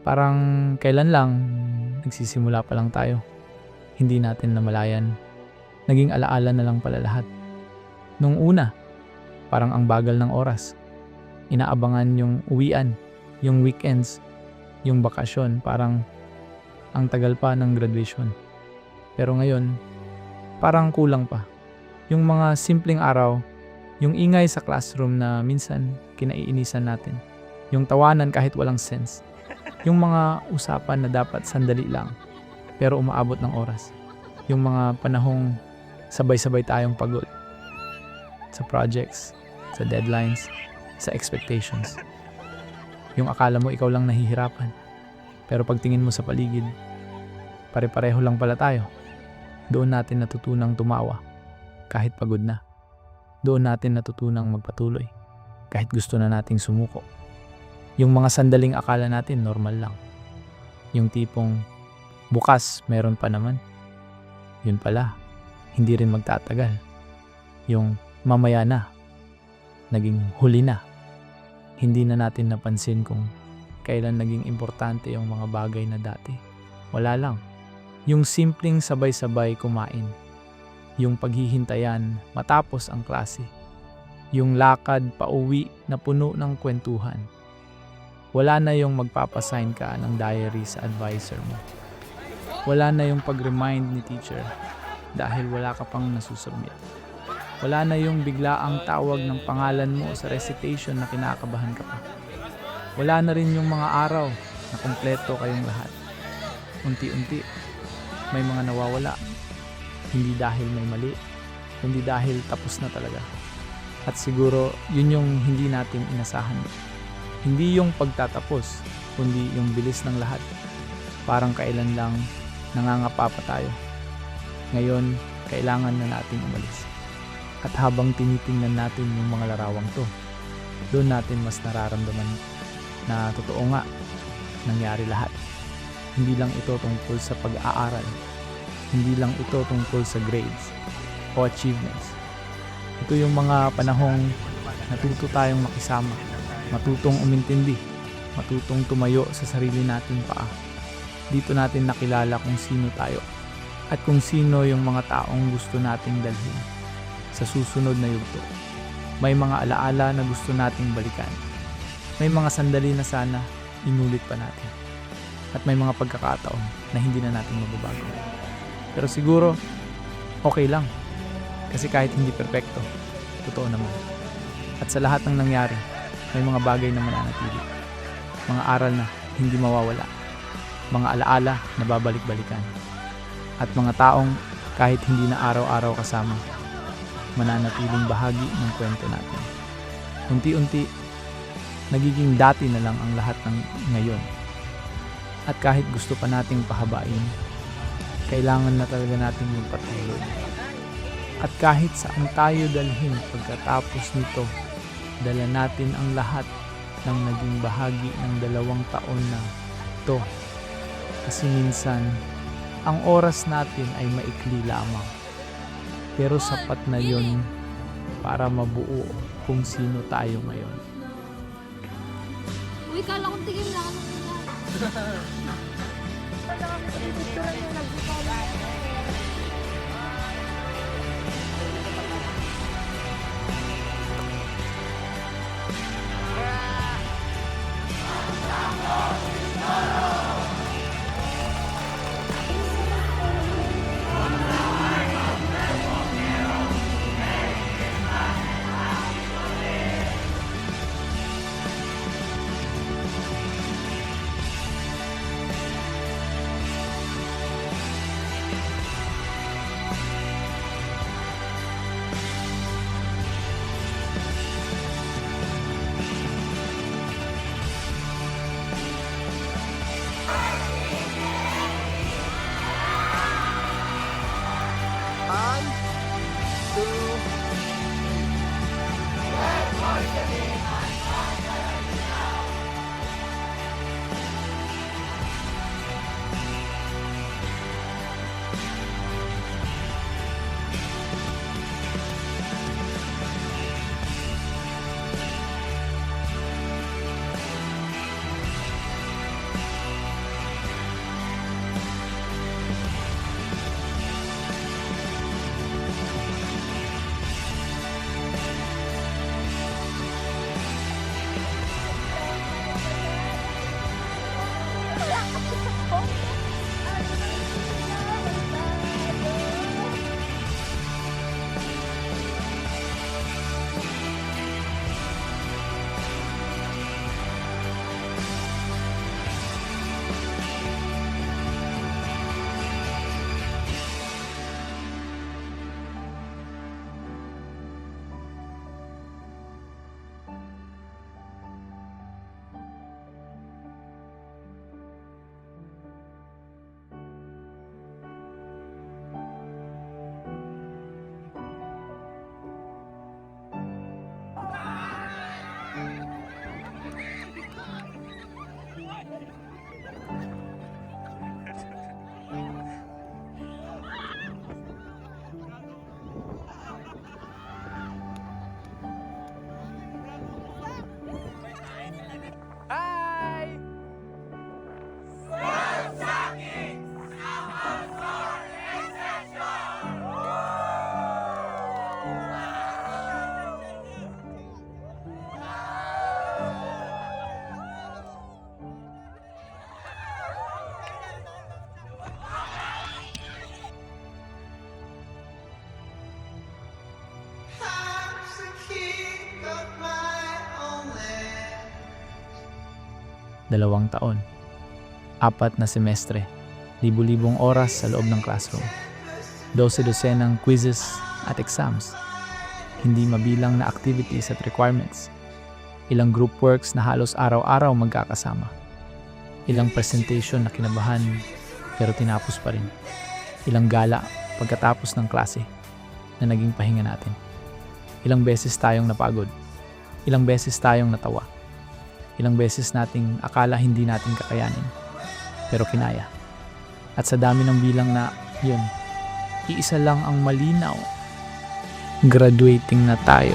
Parang kailan lang, nagsisimula pa lang tayo. Hindi natin namalayan. Naging alaala na lang pala lahat. Nung una, parang ang bagal ng oras. Inaabangan yung uwian, yung weekends, yung bakasyon, parang ang tagal pa ng graduation. Pero ngayon, parang kulang pa. Yung mga simpleng araw, yung ingay sa classroom na minsan kinaiinisan natin. Yung tawanan kahit walang sense. Yung mga usapan na dapat sandali lang, pero umaabot ng oras. Yung mga panahong sabay-sabay tayong pagod. Sa projects, sa deadlines, sa expectations. Yung akala mo ikaw lang nahihirapan. Pero pagtingin mo sa paligid, pare-pareho lang pala tayo. Doon natin natutunang tumawa kahit pagod na. Doon natin natutunang magpatuloy kahit gusto na nating sumuko. Yung mga sandaling akala natin normal lang. Yung tipong bukas meron pa naman. Yun pala, hindi rin magtatagal. Yung mamaya na, naging huli na. Hindi na natin napansin kung kailan naging importante yung mga bagay na dati. Wala lang. Yung simpleng sabay-sabay kumain. Yung paghihintayan matapos ang klase. Yung lakad pauwi na puno ng kwentuhan. Wala na yung magpapasign ka ng diary sa advisor mo. Wala na yung pag-remind ni teacher dahil wala ka pang nasusubmit. Wala na yung biglaang tawag ng pangalan mo sa recitation na kinakabahan ka pa. Wala na rin yung mga araw na kumpleto kayong lahat. Unti-unti, may mga nawawala. Hindi dahil may mali, kundi dahil tapos na talaga. At siguro, yun yung hindi natin inasahan. Hindi yung pagtatapos, kundi yung bilis ng lahat. Parang kailan lang nangangapa pa tayo. Ngayon, kailangan na natin umalis. At habang tinitingnan natin yung mga larawang to, doon natin mas nararamdaman na totoo nga, nangyari lahat. Hindi lang ito tungkol sa pag-aaral. Hindi lang ito tungkol sa grades o achievements. Ito yung mga panahong natuto tayong makisama, matutong umintindi, matutong tumayo sa sarili nating paa. Dito natin nakilala kung sino tayo at kung sino yung mga taong gusto nating dalhin sa susunod na yugto. May mga alaala na gusto nating balikan. May mga sandali na sana inulit pa natin. At may mga pagkakataon na hindi na natin mababago. Pero siguro, okay lang. Kasi kahit hindi perpekto, totoo naman. At sa lahat ng nangyari, may mga bagay na mananatili. Mga aral na hindi mawawala. Mga alaala na babalik-balikan. At mga taong kahit hindi na araw-araw kasama, mananatiling bahagi ng kwento natin. Unti-unti, nagiging dati na lang ang lahat ng ngayon. At kahit gusto pa nating pahabain, kailangan na talaga nating magpatuloy. At kahit saan tayo dalhin pagkatapos nito, dala natin ang lahat ng naging bahagi ng 2 taon na ito. Kasi minsan, ang oras natin ay maikli lamang. Pero sapat na yun para mabuo kung sino tayo ngayon. Uy, kala kong tingin lang. 2 taon, 4 na semestre, libu-libong oras sa loob ng classroom, 12 ng quizzes at exams, hindi mabilang na activities at requirements, ilang group works na halos araw-araw magkakasama, ilang presentation na kinabahan pero tinapos pa rin, ilang gala pagkatapos ng klase na naging pahinga natin, ilang beses tayong napagod, ilang beses tayong natawa, ilang beses nating akala hindi natin kakayanin pero kinaya. At sa dami ng bilang na yun, iisa lang ang malinaw, graduating na tayo.